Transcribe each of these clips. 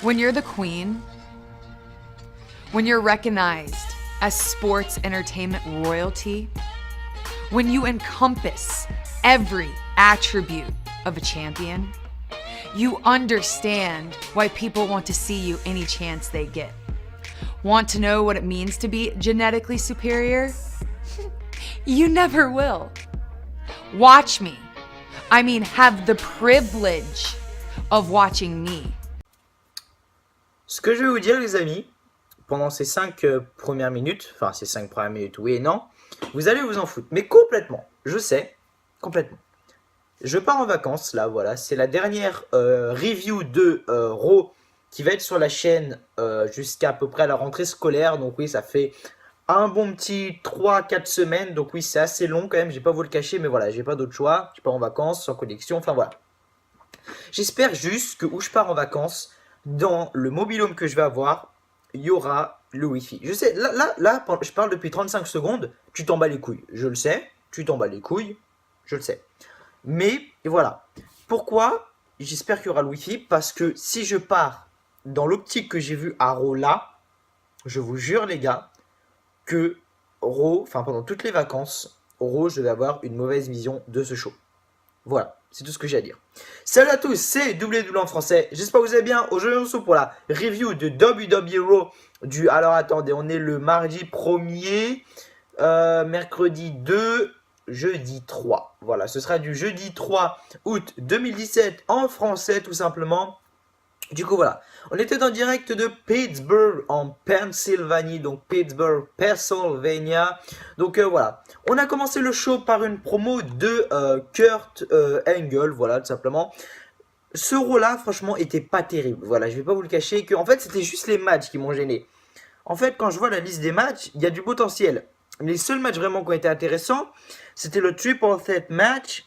When you're the queen, when you're recognized as sports entertainment royalty, when you encompass every attribute of a champion, you understand why people want to see you any chance they get. Want to know what it means to be genetically superior? You never will. Watch me. I mean, have the privilege of watching me. Ce que je vais vous dire, les amis, pendant ces 5 premières minutes, enfin ces 5 premières minutes, oui et non, vous allez vous en foutre, mais complètement, je sais, complètement. Je pars en vacances, là, voilà, c'est la dernière review de Raw qui va être sur la chaîne jusqu'à à peu près la rentrée scolaire, donc oui, ça fait un bon petit 3-4 semaines, donc oui, c'est assez long quand même, j'ai pas vous le cacher, mais voilà, j'ai pas d'autre choix, je pars en vacances, sans connexion, enfin voilà. J'espère juste que où je pars en vacances, dans le mobil-home que je vais avoir, il y aura le Wi-Fi. Je sais, là, je parle depuis 35 secondes, tu t'en bats les couilles. Je le sais, tu t'en bats les couilles, je le sais. Mais, voilà. Pourquoi j'espère qu'il y aura le Wi-Fi? Parce que si je pars dans l'optique que j'ai vue à Raw là, je vous jure les gars, que Raw, enfin pendant toutes les vacances, Raw, je vais avoir une mauvaise vision de ce show. Voilà, c'est tout ce que j'ai à dire. Salut à tous, c'est WW en français. J'espère que vous allez bien. Aujourd'hui, on se retrouve pour la review de WWE Raw du... Alors attendez, on est le mardi 1er, mercredi 2, jeudi 3. Voilà, ce sera du jeudi 3 août 2017 en français tout simplement. Du coup, voilà. On était en direct de Pittsburgh, en Pennsylvanie. Donc, Pittsburgh, Pennsylvania. Donc, voilà. On a commencé le show par une promo de Kurt Angle. Voilà, tout simplement. Ce rôle-là, franchement, était pas terrible. Voilà, je vais pas vous le cacher. En fait, c'était juste les matchs qui m'ont gêné. En fait, quand je vois la liste des matchs, il y a du potentiel. Les seuls matchs vraiment qui ont été intéressants, c'était le Triple Threat match,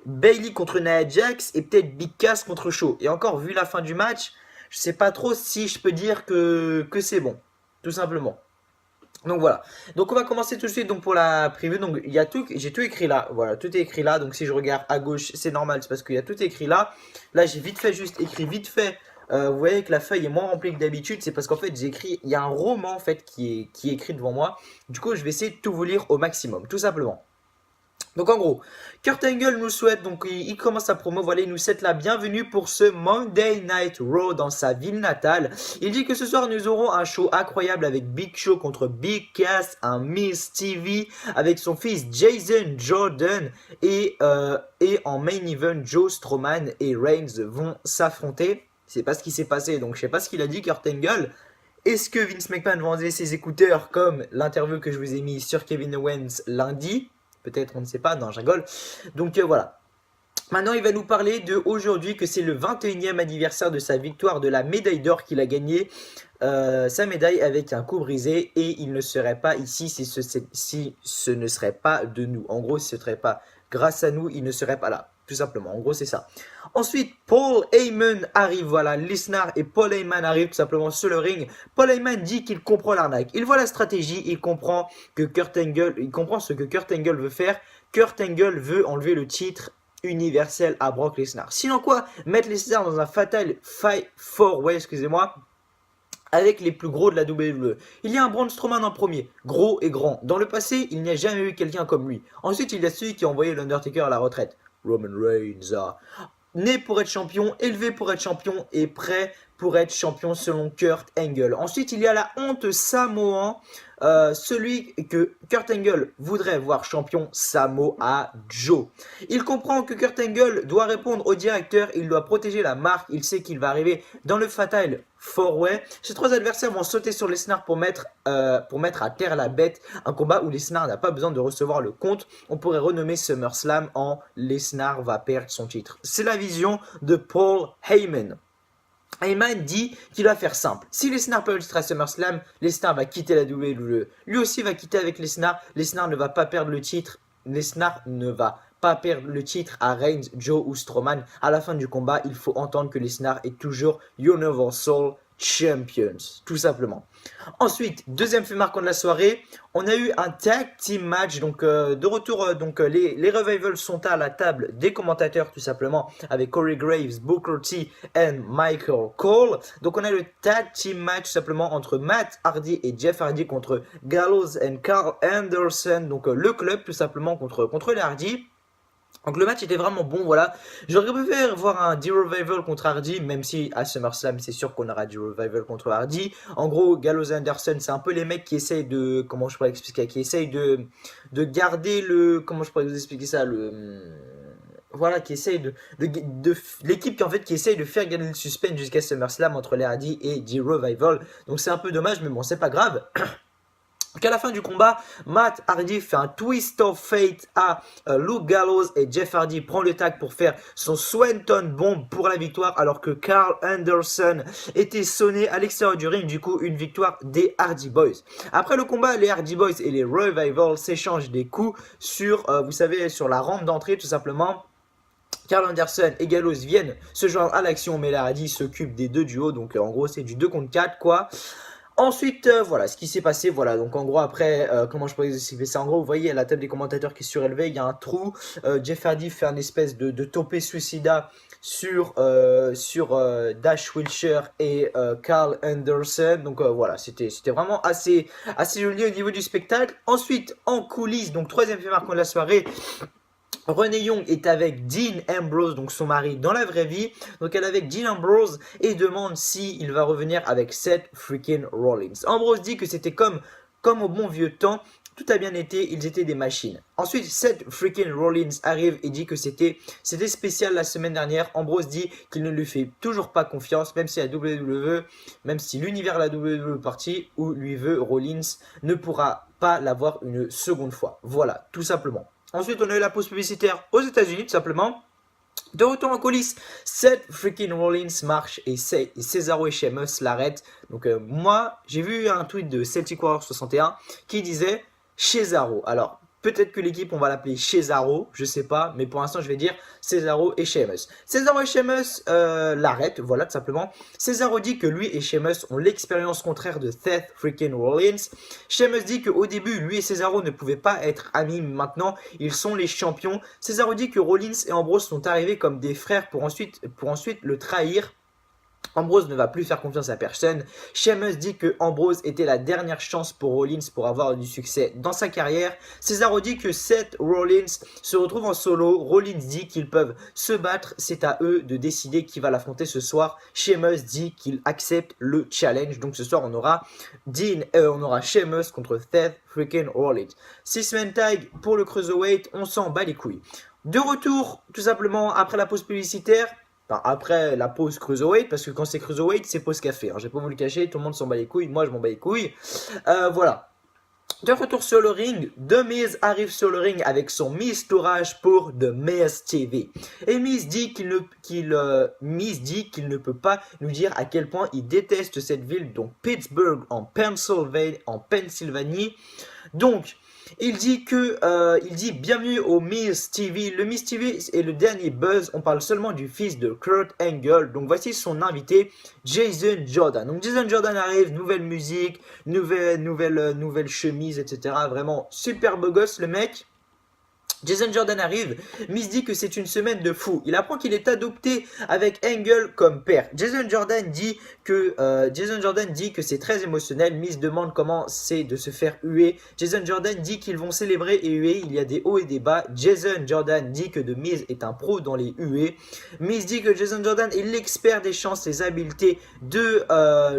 Bayley contre Nia Jax et peut-être Big Cass contre Shaw. Et encore, vu la fin du match, je sais pas trop si je peux dire que c'est bon, tout simplement. Donc voilà. Donc on va commencer tout de suite donc pour la preview. Donc il y a tout, j'ai tout écrit là. Voilà, tout est écrit là. Donc si je regarde à gauche, c'est normal, c'est parce qu'il y a tout écrit là. Là j'ai vite fait juste écrit vite fait. Vous voyez que la feuille est moins remplie que d'habitude, c'est parce qu'en fait j'ai écrit, il y a un roman en fait qui est écrit devant moi. Du coup je vais essayer de tout vous lire au maximum, tout simplement. Donc en gros, Kurt Angle nous souhaite, donc il commence sa promo, voilà, il nous souhaite la bienvenue pour ce Monday Night Raw dans sa ville natale. Il dit que ce soir nous aurons un show incroyable avec Big Show contre Big Cass, un Miz TV avec son fils Jason Jordan et en main event Joe Strowman et Reigns vont s'affronter. C'est pas ce qui s'est passé, donc je sais pas ce qu'il a dit Kurt Angle. Est-ce que Vince McMahon va enlever ses écouteurs comme l'interview que je vous ai mis sur Kevin Owens lundi? Peut-être, on ne sait pas, non, je rigole. Donc voilà. Maintenant, il va nous parler de aujourd'hui, que c'est le 21e anniversaire de sa victoire de la médaille d'or qu'il a gagné. Sa médaille avec un coup brisé et il ne serait pas ici si ce ne serait pas de nous. En gros, si ce ne serait pas grâce à nous, il ne serait pas là. Tout simplement, en gros, c'est ça. Ensuite, Paul Heyman arrive, voilà, Lesnar et Paul Heyman arrivent tout simplement sur le ring. Paul Heyman dit qu'il comprend l'arnaque. Il voit la stratégie, il comprend que Kurt Angle, il comprend ce que Kurt Angle veut faire. Kurt Angle veut enlever le titre universel à Brock Lesnar. Sinon quoi, mettre Lesnar dans un fatal 4-way, excusez-moi, avec les plus gros de la WWE. Il y a un Braun Strowman en premier, gros et grand. Dans le passé, il n'y a jamais eu quelqu'un comme lui. Ensuite, il y a celui qui a envoyé l'Undertaker à la retraite. Roman Reigns, né pour être champion, élevé pour être champion et prêt pour être champion selon Kurt Angle. Ensuite, il y a la honte Samoan, celui que Kurt Angle voudrait voir champion, Samoa Joe. Il comprend que Kurt Angle doit répondre au directeur, il doit protéger la marque, il sait qu'il va arriver dans le Fatal 4-Way. Ces trois adversaires vont sauter sur Lesnar pour mettre à terre la bête, un combat où Lesnar n'a pas besoin de recevoir le compte. On pourrait renommer SummerSlam en Lesnar va perdre son titre. C'est la vision de Paul Heyman. Heyman dit qu'il va faire simple. Si Lesnar peut ultra SummerSlam, Lesnar va quitter la WWE. Lui aussi va quitter avec Lesnar. Lesnar ne va pas perdre le titre. Lesnar ne va pas perdre le titre à Reigns, Joe ou Strowman. À la fin du combat, il faut entendre que Lesnar est toujours Universal Champions, tout simplement. Ensuite, deuxième fait marquant de la soirée, on a eu un tag team match. Donc de retour, les Revivals sont à la table des commentateurs tout simplement avec Corey Graves, Booker T et Michael Cole. Donc on a le tag team match tout simplement entre Matt Hardy et Jeff Hardy contre Gallows et Carl Anderson. Donc le club tout simplement contre les Hardy. Donc le match était vraiment bon, voilà. J'aurais préféré voir un D-Revival contre Hardy, même si à SummerSlam c'est sûr qu'on aura D-Revival contre Hardy. En gros, Gallows et Anderson, c'est un peu les mecs qui essayent de, comment je pourrais expliquer, qui essayent de garder le, comment je pourrais vous expliquer ça, voilà, qui essaye de l'équipe qui en fait qui essaye de faire gagner le suspense jusqu'à SummerSlam entre les Hardy et D-Revival. Donc c'est un peu dommage, mais bon, c'est pas grave. Donc à la fin du combat, Matt Hardy fait un twist of fate à Luke Gallows et Jeff Hardy prend le tag pour faire son Swanton Bomb pour la victoire alors que Carl Anderson était sonné à l'extérieur du ring, du coup une victoire des Hardy Boys. Après le combat, les Hardy Boys et les Revival s'échangent des coups sur, vous savez, sur la rampe d'entrée tout simplement. Carl Anderson et Gallows viennent se joindre à l'action, mais les Hardy s'occupent des deux duos, donc en gros c'est du 2 contre 4 quoi. Ensuite, voilà ce qui s'est passé. Voilà, donc en gros, après, comment je pourrais vous expliquer ça? En gros, vous voyez, à la table des commentateurs qui est surélevée, il y a un trou. Jeff Hardy fait une espèce de topé suicida sur Dash Wilshire et Carl Anderson. Donc voilà, c'était vraiment assez joli au niveau du spectacle. Ensuite, en coulisses, donc troisième fait marquant de la soirée. Renee Young est avec Dean Ambrose, donc son mari dans la vraie vie. Donc elle est avec Dean Ambrose et demande s'il va revenir avec Seth freaking Rollins. Ambrose dit que c'était comme au bon vieux temps, tout a bien été, ils étaient des machines. Ensuite, Seth freaking Rollins arrive et dit que c'était spécial la semaine dernière. Ambrose dit qu'il ne lui fait toujours pas confiance, même si la WWE, même si l'univers de la WWE est parti où lui veut Rollins, ne pourra pas l'avoir une seconde fois. Voilà, tout simplement. Ensuite, on a eu la pause publicitaire aux États-Unis, tout simplement. De retour en coulisses, Seth freaking Rollins marche et Cesaro et Sheamus l'arrêtent. Donc moi, j'ai vu un tweet de Celtic Warrior 61 qui disait Cesaro. Alors, peut-être que l'équipe, on va l'appeler Cesaro, je sais pas, mais pour l'instant, je vais dire Cesaro et Sheamus. Cesaro et Sheamus l'arrêtent, voilà, tout simplement. Cesaro dit que lui et Sheamus ont l'expérience contraire de Seth freaking Rollins. Sheamus dit qu'au début, lui et Cesaro ne pouvaient pas être amis, mais maintenant, ils sont les champions. Cesaro dit que Rollins et Ambrose sont arrivés comme des frères pour ensuite le trahir. Ambrose ne va plus faire confiance à personne. Sheamus dit que Ambrose était la dernière chance pour Rollins pour avoir du succès dans sa carrière. Cesaro dit que Seth Rollins se retrouve en solo. Rollins dit qu'ils peuvent se battre. C'est à eux de décider qui va l'affronter ce soir. Sheamus dit qu'il accepte le challenge. Donc ce soir on aura Sheamus contre Seth freaking Rollins. 6-man tag pour le Cruiserweight. On s'en bat les couilles. De retour tout simplement après la pause publicitaire. Enfin, après la pause Cruiserweight, parce que quand c'est Cruiserweight, c'est pause café. Hein. Je vais pas vous le cacher, tout le monde s'en bat les couilles, moi je m'en bats les couilles. Voilà. De retour sur le ring, The Miz arrive sur le ring avec son Miz tourage pour The Miz TV. Et Miz dit qu'il ne peut pas nous dire à quel point il déteste cette ville, donc Pittsburgh en Pennsylvanie. Donc, il dit bienvenue au Miz TV. Le Miz TV est le dernier buzz. On parle seulement du fils de Kurt Angle. Donc voici son invité, Jason Jordan. Donc Jason Jordan arrive, nouvelle musique, nouvelle chemise, etc. Vraiment super beau gosse le mec. Jason Jordan arrive, Miz dit que c'est une semaine de fou. Il apprend qu'il est adopté avec Angle comme père. Jason Jordan dit que c'est très émotionnel. Miz demande comment c'est de se faire huer. Jason Jordan dit qu'ils vont célébrer et huer. Il y a des hauts et des bas. Jason Jordan dit que The Miz est un pro dans les huées. Miz dit que Jason Jordan est l'expert des chances. Les habiletés de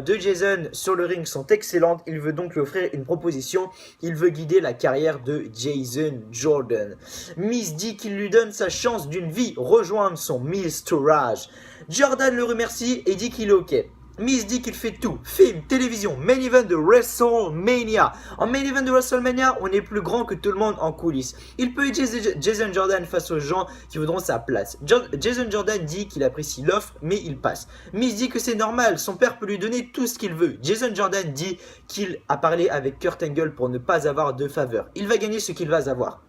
Jason sur le ring sont excellentes. Il veut donc lui offrir une proposition. Il veut guider la carrière de Jason Jordan. Miz dit qu'il lui donne sa chance d'une vie, rejoindre son Miz Tourage. Jordan le remercie et dit qu'il est ok. Miz dit qu'il fait tout, film, télévision, main event de WrestleMania. En main event de WrestleMania, on est plus grand que tout le monde en coulisses. Il peut aider Jason Jordan face aux gens qui voudront sa place. Jason Jordan dit qu'il apprécie l'offre, mais il passe. Miz dit que c'est normal, son père peut lui donner tout ce qu'il veut. Jason Jordan dit qu'il a parlé avec Kurt Angle pour ne pas avoir de faveur. Il va gagner ce qu'il va avoir.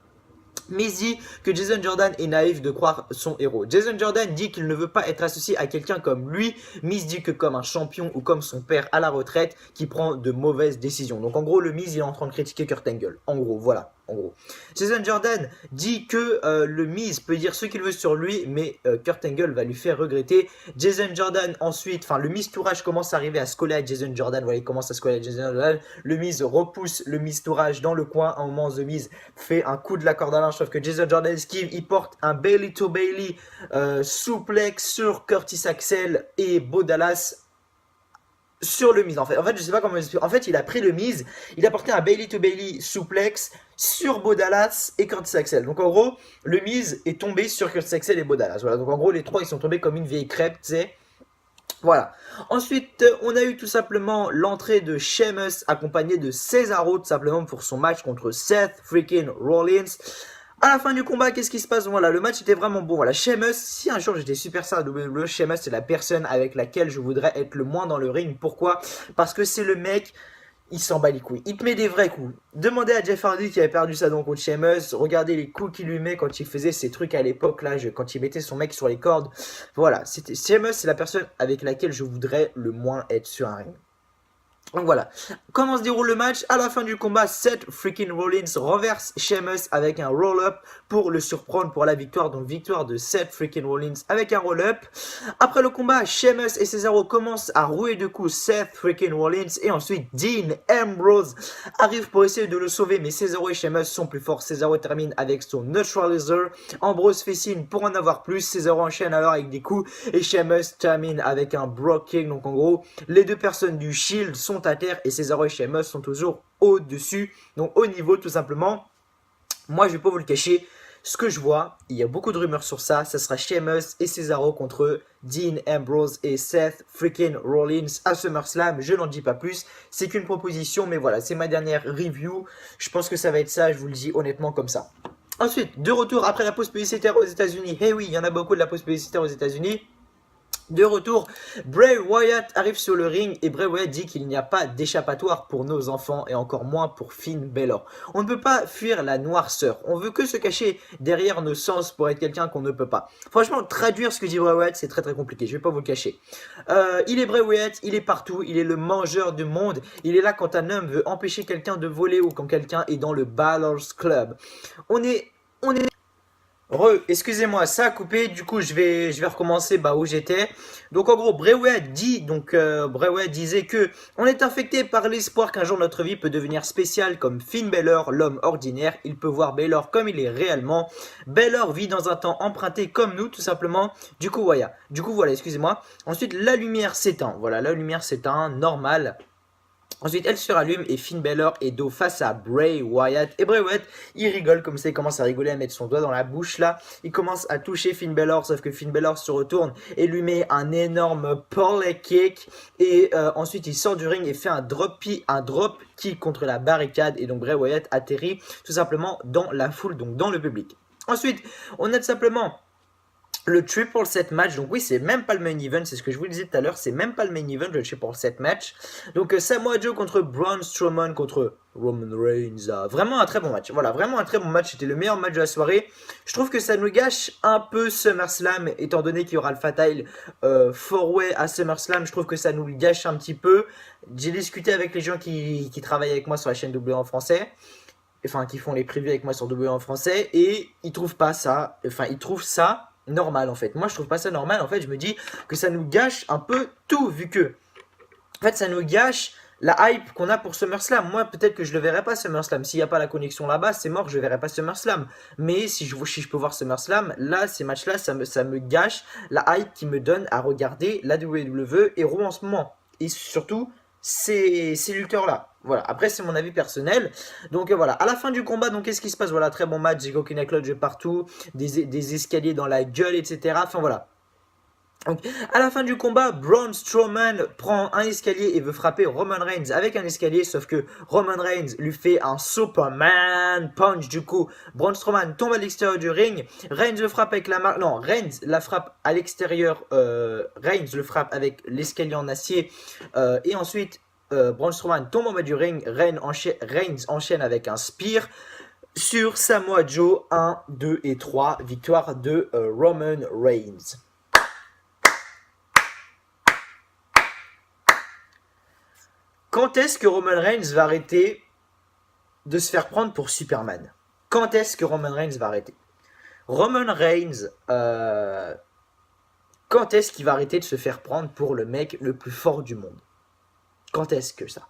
Miz dit que Jason Jordan est naïf de croire son héros. Jason Jordan dit qu'il ne veut pas être associé à quelqu'un comme lui. Miz dit que comme un champion ou comme son père à la retraite qui prend de mauvaises décisions. Donc en gros, le Miz il est en train de critiquer Kurt Angle. En gros, voilà. En gros. Jason Jordan dit que le Miz peut dire ce qu'il veut sur lui, mais Kurt Angle va lui faire regretter. Jason Jordan ensuite, enfin le Miz Tourage commence à arriver à se coller à Jason Jordan. Voilà, il commence à se coller à Jason Jordan. Le Miz repousse le Miz Tourage dans le coin. À un moment, The Miz fait un coup de la corde à linge, sauf que Jason Jordan esquive. Il porte un Bailey to Bailey souplex sur Curtis Axel et Bo Dallas sur le Miz. En fait, je sais pas comment expliquer. En fait, il a pris le Miz, il a porté un Bailey to Bailey souplex sur Bo Dallas et Curtis Axel. Donc en gros, le Miz est tombé sur Curtis Axel et Bo Dallas. Voilà. Donc en gros, les trois ils sont tombés comme une vieille crêpe, tu sais. Voilà. Ensuite, on a eu tout simplement l'entrée de Sheamus accompagné de Cesaro tout simplement pour son match contre Seth freaking Rollins. À la fin du combat, qu'est-ce qui se passe? Voilà, le match était vraiment bon. Voilà, Sheamus, si un jour j'étais superstar à WWE, Sheamus c'est la personne avec laquelle je voudrais être le moins dans le ring. Pourquoi? Parce que c'est le mec, il s'en bat les couilles. Il te met des vrais coups. Demandez à Jeff Hardy qui avait perdu ça donc contre Sheamus. Regardez les coups qu'il lui met quand il faisait ces trucs à l'époque là, quand il mettait son mec sur les cordes. Voilà, Sheamus c'est la personne avec laquelle je voudrais le moins être sur un ring. Donc voilà, comment se déroule le match? À la fin du combat, Seth freaking Rollins renverse Sheamus avec un roll-up pour le surprendre pour la victoire. Donc victoire de Seth freaking Rollins avec un roll-up. Après le combat, Sheamus et Cesaro commencent à rouer de coups Seth freaking Rollins. Et ensuite, Dean Ambrose arrive pour essayer de le sauver. Mais Cesaro et Sheamus sont plus forts. Cesaro termine avec son Neutralizer. Ambrose fait signe pour en avoir plus. Cesaro enchaîne alors avec des coups. Et Sheamus termine avec un Brogue Kick. Donc en gros, les deux personnes du Shield sont à terre et Cesaro et Sheamus sont toujours au-dessus, donc au niveau tout simplement. Moi je vais pas vous le cacher, ce que je vois, il y a beaucoup de rumeurs sur ça, ça sera Sheamus et Cesaro contre Dean Ambrose et Seth freaking Rollins à SummerSlam. Je n'en dis pas plus, c'est qu'une proposition, mais voilà, c'est ma dernière review, je pense que ça va être ça, je vous le dis honnêtement comme ça. Ensuite, de retour après la pause publicitaire aux États-Unis. Eh oui, il y en a beaucoup de la pause publicitaire aux États-Unis. De retour, Bray Wyatt arrive sur le ring et Bray Wyatt dit qu'il n'y a pas d'échappatoire pour nos enfants et encore moins pour Finn Balor. On ne peut pas fuir la noirceur, on veut que se cacher derrière nos sens pour être quelqu'un qu'on ne peut pas. Franchement, traduire ce que dit Bray Wyatt, c'est très compliqué, je vais pas vous le cacher. Il est Bray Wyatt, il est partout, il est le mangeur du monde, il est là quand un homme veut empêcher quelqu'un de voler ou quand quelqu'un est dans le Balor's Club. On est excusez-moi, ça a coupé, du coup je vais recommencer où j'étais. Donc en gros, Bray Wyatt disait que on est infecté par l'espoir qu'un jour notre vie peut devenir spéciale comme Finn Balor, l'homme ordinaire. Il peut voir Balor comme il est réellement. Balor vit dans un temps emprunté comme nous, tout simplement. Du coup voilà, excusez-moi. Ensuite, la lumière s'éteint. Voilà, la lumière s'éteint, normal. Ensuite, elle se rallume et Finn Balor est dos face à Bray Wyatt. Et Bray Wyatt, il rigole comme ça, il commence à rigoler, à mettre son doigt dans la bouche là. Il commence à toucher Finn Balor, sauf que Finn Balor se retourne et lui met un énorme power kick. Et ensuite, il sort du ring et fait un drop kick contre la barricade. Et donc Bray Wyatt atterrit tout simplement dans la foule, donc dans le public. Ensuite, on a tout simplement le triple set match, donc oui c'est même pas le main event, c'est ce que je vous disais tout à l'heure, c'est même pas le main event, le triple set match. Donc Samoa Joe contre Braun Strowman contre Roman Reigns, vraiment un très bon match, voilà, vraiment un très bon match, c'était le meilleur match de la soirée. Je trouve que ça nous gâche un peu SummerSlam, étant donné qu'il y aura le Fatal 4-Way à SummerSlam, je trouve que ça nous le gâche un petit peu. J'ai discuté avec les gens qui travaillent avec moi sur la chaîne WWE en français, enfin qui font les previews avec moi sur WWE en français, et ils trouvent pas ça, enfin ils trouvent ça normal en fait. Moi je trouve pas ça normal, en fait je me dis que ça nous gâche un peu tout, vu que en fait ça nous gâche la hype qu'on a pour SummerSlam. Moi peut-être que je le verrai pas SummerSlam, s'il n'y a pas la connexion là-bas c'est mort, je verrai pas SummerSlam. Mais si je peux voir SummerSlam, là ces matchs là ça me gâche la hype qui me donne à regarder la WWE et Raw en ce moment. Et surtout ces lutteurs là. Voilà, après c'est mon avis personnel. Donc voilà, à la fin du combat, donc qu'est-ce qui se passe? Voilà, très bon match, j'ai coquina Clutch partout, des escaliers dans la gueule, etc. Enfin voilà. Donc, à la fin du combat, Braun Strowman prend un escalier et veut frapper Roman Reigns avec un escalier, sauf que Roman Reigns lui fait un Superman Punch. Du coup, Braun Strowman tombe à l'extérieur du ring. Reigns le frappe avec Reigns la frappe à l'extérieur. Reigns le frappe avec l'escalier en acier. Et ensuite, Braun Strowman tombe en bas du ring. Reigns enchaîne avec un spear. sur Samoa Joe, 1, 2 et 3, victoire de Roman Reigns. Quand est-ce que Roman Reigns va arrêter de se faire prendre pour Superman? Quand est-ce que Roman Reigns va arrêter? Roman Reigns, quand est-ce qu'il va arrêter de se faire prendre pour le mec le plus fort du monde? Quand est-ce que ça?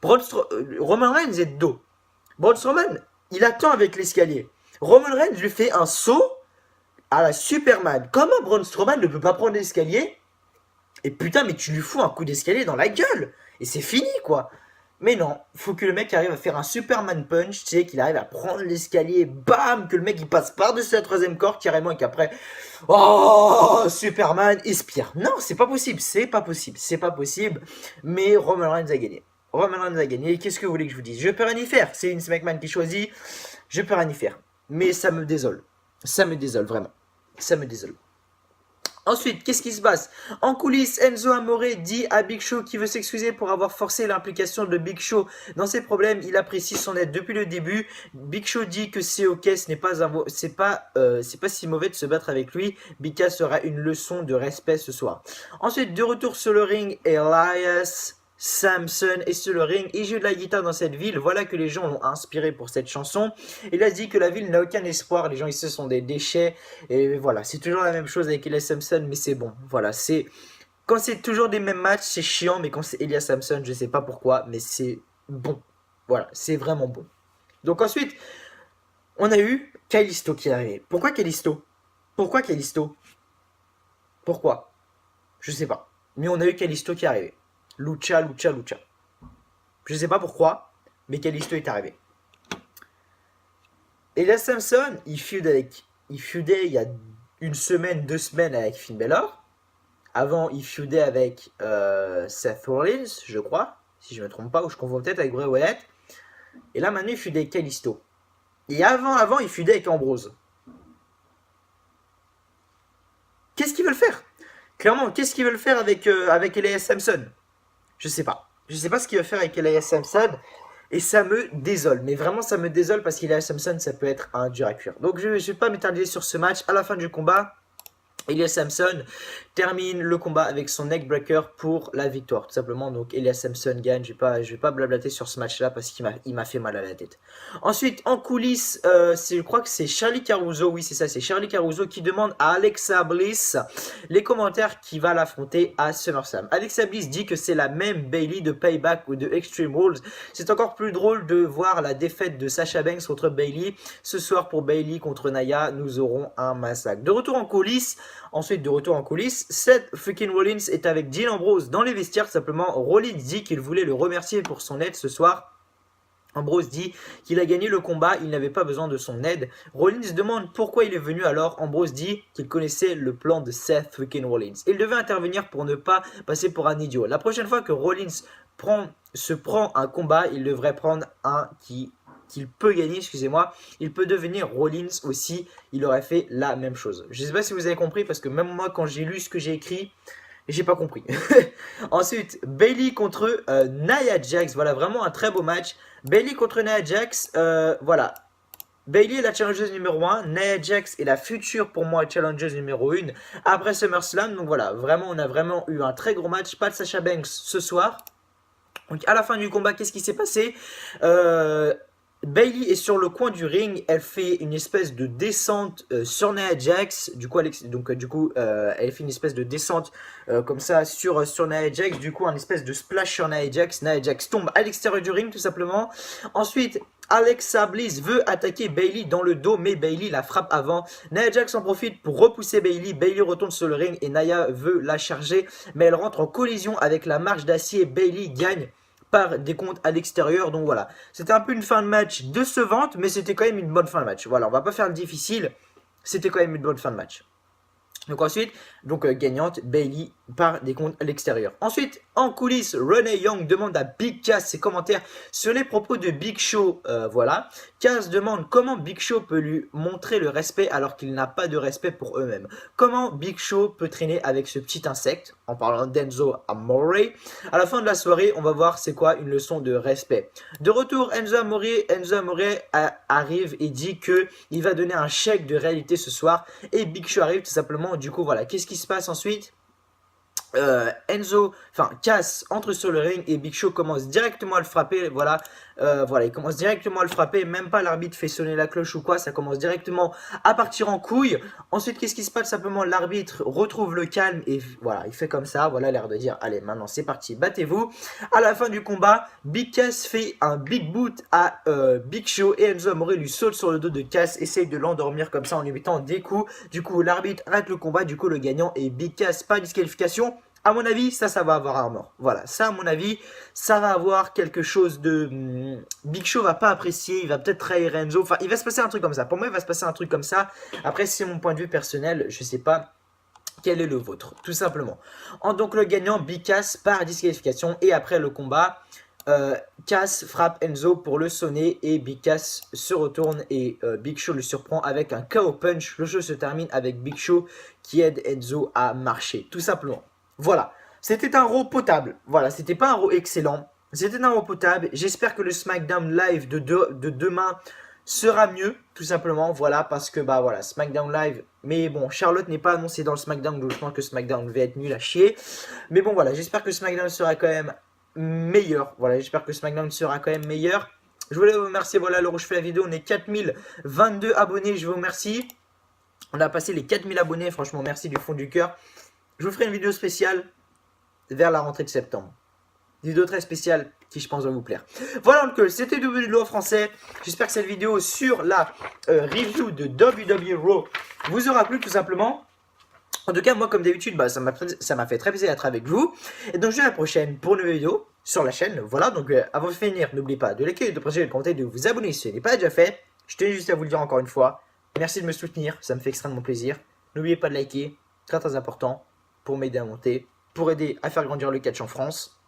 Roman Reigns est de dos. Braun Strowman, il attend avec l'escalier. Roman Reigns lui fait un saut à la Superman. Comment Braun Strowman ne peut pas prendre l'escalier? Et putain, mais tu lui fous un coup d'escalier dans la gueule. Et c'est fini, quoi. Mais non, faut que le mec arrive à faire un Superman punch, tu sais, qu'il arrive à prendre l'escalier, bam, que le mec il passe par-dessus la troisième corde carrément et qu'après, oh, Superman expire. Non, c'est pas possible, c'est pas possible, c'est pas possible. Mais Roman Reigns a gagné. Roman Reigns a gagné, qu'est-ce que vous voulez que je vous dise? Je peux rien y faire, c'est Vince McMahon qui choisit, je peux rien y faire. Mais ça me désole vraiment, ça me désole. Ensuite, qu'est-ce qui se passe? En coulisses, Enzo Amore dit à Big Show qu'il veut s'excuser pour avoir forcé l'implication de Big Show dans ses problèmes. Il apprécie son aide depuis le début. Big Show dit que c'est ok, ce n'est pas c'est pas si mauvais de se battre avec lui. Bika sera une leçon de respect ce soir. Ensuite, de retour sur le ring, Elias Samson est sur le ring. Il joue de la guitare dans cette ville. Voilà que les gens l'ont inspiré pour cette chanson. Il a dit que la ville n'a aucun espoir. Les gens ici sont des déchets. Et voilà, c'est toujours la même chose avec Elias Samson, mais c'est bon. Voilà, c'est quand c'est toujours des mêmes matchs, c'est chiant, mais quand c'est Elias Samson, je sais pas pourquoi, mais c'est bon. Voilà, c'est vraiment bon. Donc ensuite, on a eu Kalisto qui est arrivé. Pourquoi Kalisto? Pourquoi Kalisto? Pourquoi? Je sais pas. Mais on a eu Kalisto qui est arrivé. Lucha. Je sais pas pourquoi, mais Kalisto est arrivé. Elias Samson, il feudait il y a une semaine, 2 semaines avec Finn Balor. Avant, il feudait avec Seth Rollins, je crois, si je me trompe pas, ou je confonds peut-être avec Bray Wyatt. Et là, maintenant, il feudait avec Kalisto. Et avant, il feudait avec Ambrose. Qu'est-ce qu'ils veulent faire? Clairement, qu'est-ce qu'ils veulent faire avec Elias Samson? Je sais pas. Je sais pas ce qu'il va faire avec Elias Samson. Et ça me désole. Mais vraiment, ça me désole parce qu'Elias Samson, ça peut être un dur à cuire. Donc, je vais pas m'éterniser sur ce match. À la fin du combat, Elias Samson termine le combat avec son neckbreaker pour la victoire. Tout simplement, donc Elias Samson gagne. Je vais pas blablater sur ce match-là parce qu'il m'a fait mal à la tête. Ensuite, en coulisses, je crois que c'est Charlie Caruso. Oui, c'est ça, c'est Charlie Caruso qui demande à Alexa Bliss les commentaires qui va l'affronter à SummerSlam. Alexa Bliss dit que c'est la même Bayley de Payback ou de Extreme Rules. C'est encore plus drôle de voir la défaite de Sasha Banks contre Bayley. Ce soir, pour Bayley contre Nia, nous aurons un massacre. De retour en coulisses. Ensuite, de retour en coulisses, Seth fucking Rollins est avec Dean Ambrose dans les vestiaires. Simplement, Rollins dit qu'il voulait le remercier pour son aide ce soir. Ambrose dit qu'il a gagné le combat, il n'avait pas besoin de son aide. Rollins demande pourquoi il est venu, alors Ambrose dit qu'il connaissait le plan de Seth fucking Rollins. Il devait intervenir pour ne pas passer pour un idiot. La prochaine fois que Rollins se prend un combat, il devrait prendre un qu'il peut gagner, excusez-moi, il peut devenir Rollins aussi, il aurait fait la même chose. Je ne sais pas si vous avez compris, parce que même moi, quand j'ai lu ce que j'ai écrit, j'ai pas compris. Ensuite, Bayley contre Nia Jax, voilà, vraiment un très beau match. Bayley contre Nia Jax, voilà. Bayley est la challengeuse numéro 1, Nia Jax est la future pour moi challengeuse numéro 1 après SummerSlam, donc voilà, vraiment, on a vraiment eu un très gros match, pas de Sasha Banks ce soir. Donc à la fin du combat, qu'est-ce qui s'est passé? Bayley est sur le coin du ring, elle fait une espèce de descente sur Nia Jax, elle fait une espèce de descente comme ça sur Nia Jax, du coup un espèce de splash sur Nia Jax tombe à l'extérieur du ring tout simplement. Ensuite, Alexa Bliss veut attaquer Bayley dans le dos, mais Bayley la frappe avant. Nia Jax en profite pour repousser Bayley. Bayley retourne sur le ring et Nia veut la charger, mais elle rentre en collision avec la marche d'acier. Bayley gagne par des comptes à l'extérieur, donc voilà. C'était un peu une fin de match décevante, mais c'était quand même une bonne fin de match. Voilà, on va pas faire le difficile, c'était quand même une bonne fin de match. Donc ensuite, gagnante, Bayley par des comptes à l'extérieur. Ensuite, en coulisses, Renee Young demande à Big Cass ses commentaires sur les propos de Big Show. Voilà. Cass demande comment Big Show peut lui montrer le respect alors qu'il n'a pas de respect pour eux-mêmes. Comment Big Show peut traîner avec ce petit insecte, en parlant d'Enzo Amore. À la fin de la soirée, on va voir c'est quoi une leçon de respect. De retour, Enzo Amore arrive et dit que il va donner un chèque de réalité ce soir. Et Big Show arrive tout simplement. Du coup, voilà. Qu'est-ce qui se passe ensuite? Cass entre sur le ring et Big Show commence directement à le frapper. Voilà, il commence directement à le frapper. Même pas l'arbitre fait sonner la cloche ou quoi. Ça commence directement à partir en couille. Ensuite, qu'est-ce qui se passe? Simplement, l'arbitre retrouve le calme et voilà, il fait comme ça. Voilà, l'air de dire allez, maintenant c'est parti, battez-vous. À la fin du combat, Big Cass fait un big boot à Big Show et Enzo Amore lui saute sur le dos de Cass, essaye de l'endormir comme ça en lui mettant des coups. Du coup, l'arbitre arrête le combat. Du coup, le gagnant est Big Cass par disqualification. À mon avis, ça va avoir un mort. Voilà, ça, à mon avis, ça va avoir quelque chose de... Big Show va pas apprécier, il va peut-être trahir Enzo. Enfin, il va se passer un truc comme ça. Pour moi, il va se passer un truc comme ça. Après, c'est mon point de vue personnel. Je sais pas quel est le vôtre, tout simplement. Donc, le gagnant, Big Cass par disqualification. Et après le combat, Cass frappe Enzo pour le sonner. Et Big Cass se retourne et Big Show le surprend avec un KO punch. Le show se termine avec Big Show qui aide Enzo à marcher, tout simplement. Voilà, c'était un Raw potable. Voilà, c'était pas un Raw excellent. C'était un Raw potable. J'espère que le SmackDown Live de demain sera mieux, tout simplement. Voilà, parce que bah voilà, SmackDown Live. Mais bon, Charlotte n'est pas annoncée dans le SmackDown, donc je pense que SmackDown va être nul à chier. Mais bon, voilà, j'espère que SmackDown sera quand même meilleur. Voilà, j'espère que SmackDown sera quand même meilleur. Je voulais vous remercier. Voilà, alors je fais la vidéo. On est 4022 abonnés. Je vous remercie. On a passé les 4000 abonnés. Franchement, merci du fond du cœur. Je vous ferai une vidéo spéciale vers la rentrée de septembre. Une vidéo très spéciale qui, je pense, va vous plaire. Voilà, donc c'était WWE français. J'espère que cette vidéo sur la review de WWE Raw vous aura plu, tout simplement. En tout cas, moi, comme d'habitude, bah, ça m'a fait très plaisir d'être avec vous. Et donc, je vous dis à la prochaine pour une nouvelle vidéo sur la chaîne. Voilà, donc avant de finir, n'oubliez pas de liker, de partager, de commenter, de vous abonner si ce n'est pas déjà fait. Je tenais juste à vous le dire encore une fois. Merci de me soutenir, ça me fait extrêmement plaisir. N'oubliez pas de liker, très très important, pour m'aider à monter, pour aider à faire grandir le catch en France,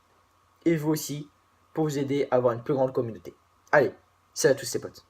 et vous aussi, pour vous aider à avoir une plus grande communauté. Allez, salut à tous ces potes.